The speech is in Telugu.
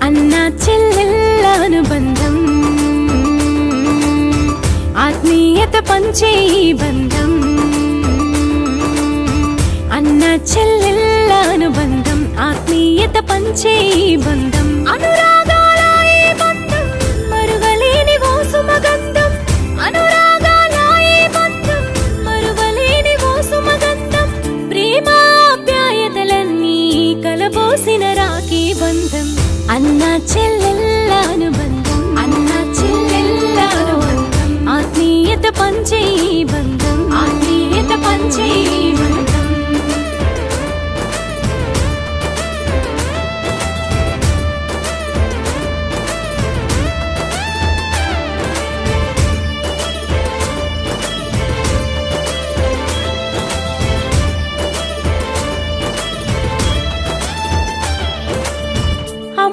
అన్నా చెల్లెళ్ళ అనుబంధం, ఆత్మీయత పంచే ఈ బంధం. అన్నా చెల్లెళ్ళ అనుబంధం, ఆత్మీయత పంచే ఈ బంధం. అనురాగాల ఈ బంధం మరువలేని ఓ సుమగంధం. అనురాగాల ఈ బంధం మరువలేని ఓ సుమగంధం. ప్రేమాప్యాయతలన్నీ కలబోసిన రాఖీ బంధం. అన్నా చెల్లెళ్ళ అనుబంధం, అన్నా చెల్లెళ్ళ అనుబంధం, ఆత్మీయత పంచే ఈ బంధం, ఆత్మీయత పంచే ఈ బంధం.